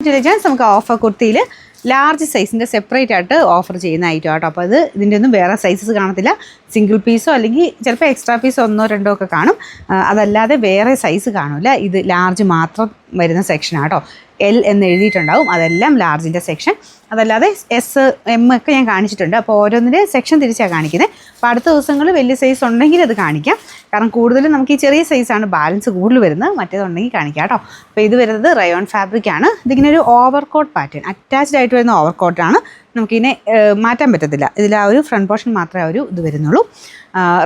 Intelligence നമുക്ക് offer കുർത്തിയിൽ large സൈസിൻ്റെ separate ആയിട്ട് offer ചെയ്യുന്ന ഐറ്റം ആട്ടോ. അപ്പോൾ ഇതിൻ്റെ ഒന്നും വേറെ സൈസസ് കാണത്തില്ല. സിംഗിൾ പീസോ അല്ലെങ്കിൽ ചിലപ്പോൾ എക്സ്ട്രാ പീസോ 1-2 ഒക്കെ കാണും. അതല്ലാതെ വേറെ സൈസ് കാണില്ല. ഇത് ലാർജ് മാത്രം വരുന്ന സെക്ഷനാട്ടോ. എൽ എന്ന് എഴുതിയിട്ടുണ്ടാവും, അതെല്ലാം ലാർജിൻ്റെ സെക്ഷൻ. അതല്ലാതെ എസ് എം ഒക്കെ ഞാൻ കാണിച്ചിട്ടുണ്ട്. അപ്പോൾ ഓരോന്നിൻ്റെ സെക്ഷൻ തിരിച്ചാണ് കാണിക്കുന്നത്. അപ്പോൾ അടുത്ത ദിവസങ്ങളിൽ വലിയ സൈസ് ഉണ്ടെങ്കിൽ അത് കാണിക്കാം. കാരണം കൂടുതലും നമുക്ക് ഈ ചെറിയ സൈസാണ് ബാലൻസ് കൂടുതൽ വരുന്നത്. മറ്റേതുണ്ടെങ്കിൽ കാണിക്കാം കേട്ടോ. അപ്പോൾ ഇത് വരുന്നത് റയോൺ ഫാബ്രിക് ആണ്. ഇതിങ്ങനെ ഒരു ഓവർകോട്ട് പാറ്റേൺ അറ്റാച്ച്ഡ് ആയിട്ട് വരുന്ന ഓവർകോട്ടാണ്. നമുക്കിതിനെ മാറ്റാൻ പറ്റത്തില്ല. ഇതിൽ ആ ഒരു ഫ്രണ്ട് പോർഷൻ മാത്രമേ ഒരു ഇത് വരുന്നുള്ളൂ.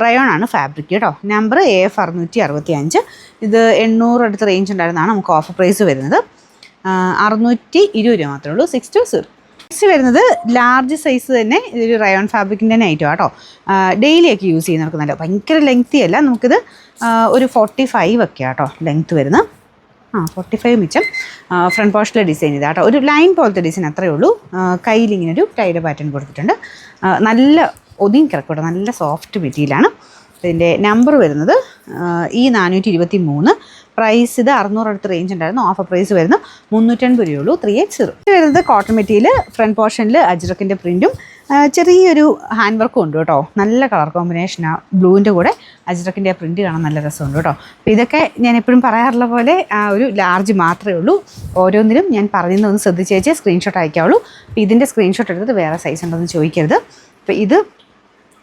റയോൺ ആണ് ഫാബ്രിക് കേട്ടോ. Number AF 665. ഇത് 800 അടുത്ത് റേഞ്ച് ഉണ്ടായിരുന്നതാണ്. നമുക്ക് ഓഫർ പ്രൈസ് വരുന്നത് 620 രൂപ മാത്രമേ ഉള്ളൂ. 620. നെക്സ്റ്റ് വരുന്നത് ലാർജ് സൈസ് തന്നെ. ഇതൊരു റയോൺ ഫാബ്രിക്കിൻ്റെ തന്നെ ഐറ്റം കേട്ടോ. ഡെയിലിയൊക്കെ യൂസ് ചെയ്യുന്നവർക്ക് നല്ല ഭയങ്കര ലെങ്തി അല്ല. നമുക്കിത് ഒരു 45 ഒക്കെ കേട്ടോ ലെങ്ത്ത് വരുന്നത്. 45 മിച്ചം. ഫ്രണ്ട് പോർഷനിലെ ഡിസൈൻ ഇതാട്ടോ. ഒരു ലൈൻ പോലത്തെ ഡിസൈൻ അത്രയേ ഉള്ളൂ. കയ്യിലിങ്ങനെ ഒരു ടൈഡ് പാറ്റേൺ കൊടുത്തിട്ടുണ്ട്. നല്ല ഒതുങ്ങി കിടക്കട്ടെ, നല്ല സോഫ്റ്റ് മെറ്റീരിയലാണ്. ഇതിൻ്റെ നമ്പർ വരുന്നത് E423. പ്രൈസ് ഇത് 600 അടുത്ത് റേഞ്ച് ഉണ്ടായിരുന്നു. ഓഫർ പ്രൈസ് വരുന്നത് 380 രൂപയുള്ളൂ. 380. ഇത് വരുന്നത് കോട്ടൺ മെറ്റീരിയൽ. ഫ്രണ്ട് പോർഷനിൽ അജ്രക്കിൻ്റെ പ്രിൻറ്റും ചെറിയൊരു ഹാൻഡ് വർക്കും ഉണ്ട് കേട്ടോ. നല്ല കളർ കോമ്പിനേഷനാണ്. ബ്ലൂവിൻ്റെ കൂടെ അജ്രക്കിൻ്റെ പ്രിൻറ്റ് കാണാൻ നല്ല രസമുണ്ട് കേട്ടോ. അപ്പോൾ ഇതൊക്കെ ഞാൻ എപ്പോഴും പറയാറുള്ള പോലെ ഒരു ലാർജ് മാത്രമേ ഉള്ളൂ. ഓരോന്നിലും ഞാൻ പറയുന്നതൊന്ന് ശ്രദ്ധിച്ചേച്ച് സ്ക്രീൻഷോട്ട് അയക്കാവുള്ളൂ. അപ്പോൾ ഇതിൻ്റെ സ്ക്രീൻഷോട്ട് എടുത്തിട്ട് വേറെ സൈസ് ഉണ്ടോയെന്ന് ചോദിക്കരുത്. അപ്പോൾ ഇത്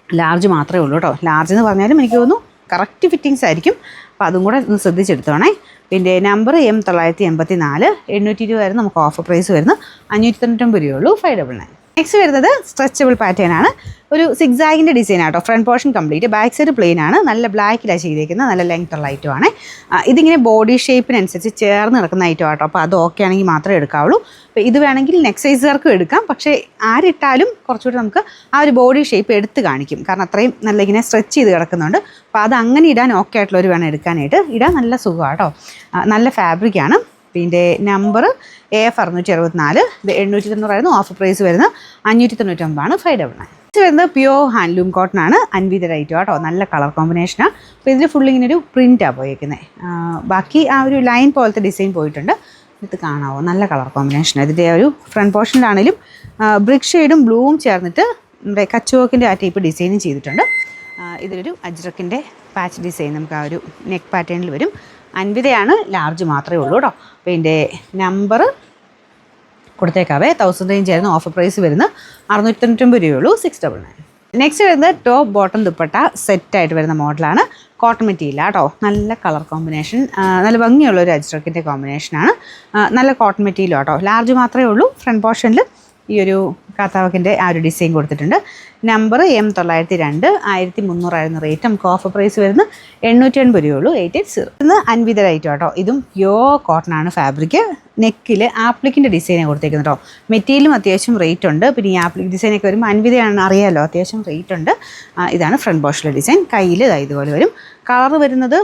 ലാർജ് മാത്രമേ ഉള്ളൂ കേട്ടോ. ലാർജ് എന്ന് പറഞ്ഞാലും എനിക്ക് തോന്നുന്നു കറക്റ്റ് ഫിറ്റിങ്സ് ആയിരിക്കും. അപ്പോൾ അതും കൂടെ ഒന്ന് ശ്രദ്ധിച്ചെടുത്തോണേ. പിന്നെ നമ്പർ M984. 820 ആയിരുന്നു നമുക്ക് ഓഫർ പ്രൈസ് വരുന്നത്. 599 രൂപയുള്ളൂ. 599. നെക്സ്റ്റ് വരുന്നത് സ്ട്രെച്ചബിൾ പാറ്റേൺ ആണ്. ഒരു സിക്സാഗിൻ്റെ ഡിസൈൻ ആട്ടോ. Front portion complete, back side plain ആണ്. നല്ല ബ്ലാക്കിലാണ് ചെയ്തിരിക്കുന്നത്. നല്ല ലെങ്ത് ഉള്ള ഐറ്റം ആണ്. ഇതിങ്ങനെ ബോഡി ഷേപ്പിനനുസരിച്ച് ചേർന്ന് നടക്കുന്ന ഐറ്റം ആട്ടോ. അപ്പോൾ അത് ഓക്കെ ആണെങ്കിൽ മാത്രമേ എടുക്കാവുള്ളൂ. അപ്പോൾ ഇത് വേണമെങ്കിൽ നെക്സ്റ്റ് സൈസുകാർക്കും എടുക്കാം. പക്ഷേ ആരിട്ടാലും കുറച്ചുകൂടി നമുക്ക് ആ ഒരു ബോഡി ഷേപ്പ് എടുത്ത് കാണിക്കും. കാരണം അത്രയും നല്ല ഇങ്ങനെ സ്ട്രെച്ച് ചെയ്ത് കിടക്കുന്നുണ്ട്. അപ്പോൾ അത് അങ്ങനെ ഇടാൻ ഓക്കെ ആയിട്ടുള്ളവർ വേണം എടുക്കാനായിട്ട്. ഇടാൻ നല്ല സുഖമാണ് കേട്ടോ. നല്ല ഫാബ്രിക്കാണ്. ഇതിൻ്റെ നമ്പർ AF 664. ഇത് 890 ആയിരുന്നു. ഓഫർ പ്രൈസ് വരുന്നത് 599 599. ഇത് വരുന്നത് പ്യോർ ഹാൻഡ്ലൂം കോട്ടൺ ആണ്. അൻവിതയുടെ ഐറ്റം കേട്ടോ. നല്ല കളർ കോമ്പിനേഷനാണ്. അപ്പോൾ ഇതിൽ ഫുൾ ഇങ്ങനെ ഒരു പ്രിൻറ്റാണ് പോയിരിക്കുന്നത്. ബാക്കി ആ ഒരു ലൈൻ പോലത്തെ ഡിസൈൻ പോയിട്ടുണ്ട്. ഇത് കാണാവോ, നല്ല കളർ കോമ്പിനേഷനാണ്. ഇതിൻ്റെ ഒരു ഫ്രണ്ട് പോർഷനിലാണെങ്കിലും ബ്രിക്ക് ഷെയ്ഡും ബ്ലൂവും ചേർന്നിട്ട് നമ്മുടെ കച്ച് വർക്കിൻ്റെ ആ ടൈപ്പ് ഡിസൈനും ചെയ്തിട്ടുണ്ട്. ഇതിലൊരു അജ്രക്കിൻ്റെ പാച്ച് ഡിസൈൻ നമുക്ക് ആ ഒരു നെക്ക് പാറ്റേണിൽ വരും. അൻവിതയാണ്, ലാർജ് മാത്രമേ ഉള്ളൂ കേട്ടോ. അപ്പോൾ ഇതിൻ്റെ നമ്പർ കൊടുത്തേക്കാവേ. 1000 റേഞ്ച് ആയിരുന്നു. ഓഫർ പ്രൈസ് വരുന്നത് 699 രൂപയുള്ളൂ. 699. നെക്സ്റ്റ് വരുന്നത് ടോപ്പ് ബോട്ടം ദുപ്പട്ട സെറ്റായിട്ട് വരുന്ന മോഡലാണ്. കോട്ടൺ മെറ്റീരിയൽ കേട്ടോ. നല്ല കളർ കോമ്പിനേഷൻ, നല്ല ഭംഗിയുള്ള ഒരു അജ്രക്കിൻ്റെ കോമ്പിനേഷനാണ്. നല്ല കോട്ടൺ മെറ്റീരിയൽ കേട്ടോ. ലാർജ് മാത്രമേ ഉള്ളൂ. ഫ്രണ്ട് പോർഷനിൽ ഈ ഒരു കാത്താവക്കിൻ്റെ ആ ഒരു ഡിസൈൻ കൊടുത്തിട്ടുണ്ട്. Number M902. 1300 ആയിരുന്നു റേറ്റ്. നമുക്ക് ഓഫർ പ്രൈസ് വരുന്നത് 880 രൂപയുള്ളൂ. 880. ഇന്ന് അൻവിത റേറ്റ് കേട്ടോ. ഇതും പ്യോർ കോട്ടൺ ആണ് ഫാബ്രിക്. നെക്കിൽ ആപ്ലിക്കിൻ്റെ ഡിസൈനാണ് കൊടുത്തേക്കുന്നത് കേട്ടോ. മെറ്റീരിയലും അത്യാവശ്യം റേറ്റ് ഉണ്ട്. പിന്നെ ഈ ആപ്ലിക് ഡിസൈനൊക്കെ വരുമ്പോൾ അൻവിതയാണെന്ന് അറിയാമല്ലോ, അത്യാവശ്യം റേറ്റ് ഉണ്ട്. ഇതാണ് ഫ്രണ്ട് പോർഷനിലെ ഡിസൈൻ. കയ്യിൽ ഇതുപോലെ വരും. കളർ വരുന്നത്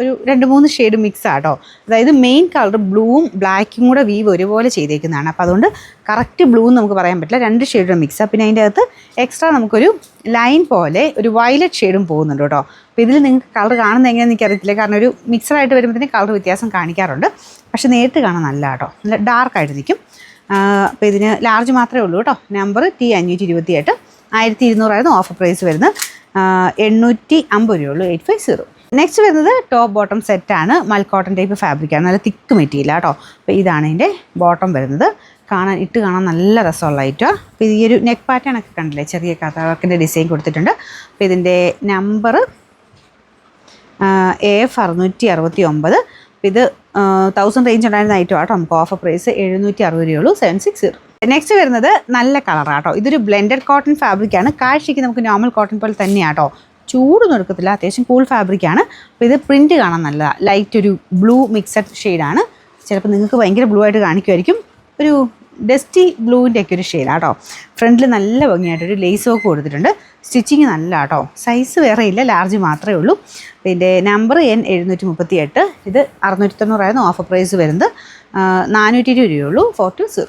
ഒരു 2-3 ഷെയ്ഡ് മിക്സ് ആട്ടോ. അതായത് മെയിൻ കളർ ബ്ലൂവും ബ്ലാക്കും കൂടെ വീവ് ഒരുപോലെ ചെയ്തേക്കുന്നതാണ്. അപ്പോൾ അതുകൊണ്ട് കറക്റ്റ് ബ്ലൂ എന്ന് നമുക്ക് പറയാൻ പറ്റില്ല. 2 ഷെയ്ഡും മിക്സാണ്. പിന്നെ അതിൻ്റെ അകത്ത് എക്സ്ട്രാ നമുക്കൊരു ലൈൻ പോലെ ഒരു വയലറ്റ് ഷെയ്ഡും പോകുന്നുണ്ട് കേട്ടോ. അപ്പോൾ ഇതിൽ നിങ്ങൾക്ക് കളർ കാണുന്നത് എങ്ങനെയാണെന്ന് എനിക്കറിയത്തില്ല. കാരണം ഒരു മിക്സഡായിട്ട് വരുമ്പോഴത്തേന് കളർ വ്യത്യാസം കാണിക്കാറുണ്ട്. പക്ഷേ നേരിട്ട് കാണാൻ നല്ല കേട്ടോ. നല്ല ഡാർക്കായിട്ട് നിൽക്കും. അപ്പോൾ ഇതിന് ലാർജ് മാത്രമേ ഉള്ളൂ കേട്ടോ. Number T528. 1200 ആയിരുന്നു ഓഫർ പ്രൈസ് വരുന്നത്. 850 രൂപയുള്ളൂ. 850. നെക്സ്റ്റ് വരുന്നത് ടോപ്പ് ബോട്ടം സെറ്റാണ്. മൽക്കോട്ടൺ ടൈപ്പ് ഫാബ്രിക്കാണ്. നല്ല തിക്ക് മെറ്റീരിയൽ കേട്ടോ. അപ്പോൾ ഇതാണ് ഇതിൻ്റെ ബോട്ടം വരുന്നത്. ഇട്ട് കാണാൻ നല്ല രസമുള്ള ഐറ്റം. അപ്പോൾ ഈ ഒരു നെക്ക് പാറ്റേൺ ഒക്കെ കണ്ടില്ലേ, ചെറിയ കാത്താവർക്കിൻ്റെ ഡിസൈൻ കൊടുത്തിട്ടുണ്ട്. അപ്പോൾ ഇതിൻ്റെ നമ്പർ AF 669. അപ്പോൾ ഇത് 1000 റേഞ്ച് ഉണ്ടായിരുന്ന ഐറ്റം കേട്ടോ. നമുക്ക് ഓഫർ പ്രൈസ് 760 രൂപയുള്ളൂ. 760. നെക്സ്റ്റ് വരുന്നത് നല്ല കളറാട്ടോ. ഇതൊരു ബ്ലെൻഡഡ് കോട്ടൺ ഫാബ്രിക്കാണ്. കാഴ്ചയ്ക്ക് നമുക്ക് നോർമൽ കോട്ടൺ പോലെ തന്നെയാട്ടോ. ചൂടൊന്നും എടുക്കത്തില്ല. അത്യാവശ്യം കൂൾ ഫാബ്രിക്കാണ്. അപ്പോൾ ഇത് പ്രിൻറ്റ് കാണാൻ നല്ലതാണ്. ലൈറ്റ് ഒരു ബ്ലൂ മിക്സഡ് ഷെയ്ഡാണ്. ചിലപ്പോൾ നിങ്ങൾക്ക് ഭയങ്കര ബ്ലൂ ആയിട്ട് കാണിക്കുമായിരിക്കും. ഒരു ഡസ്റ്റി ബ്ലൂവിൻ്റെ ഒക്കെ ഒരു ഷെയ്ഡാണ് കേട്ടോ. ഫ്രണ്ടിൽ നല്ല ഭംഗിയായിട്ടൊരു ലേസ് വർക്ക് കൊടുത്തിട്ടുണ്ട്. സ്റ്റിച്ചിങ് നല്ല കേട്ടോ. സൈസ് വേറെ ഇല്ല, ലാർജ് മാത്രമേ ഉള്ളൂ. ഇതിൻ്റെ നമ്പർ N738. ഇത് 690 ആയിരുന്നു ഓഫർ പ്രൈസ് വരുന്നത്. 420 രൂപയുള്ളൂ. 420.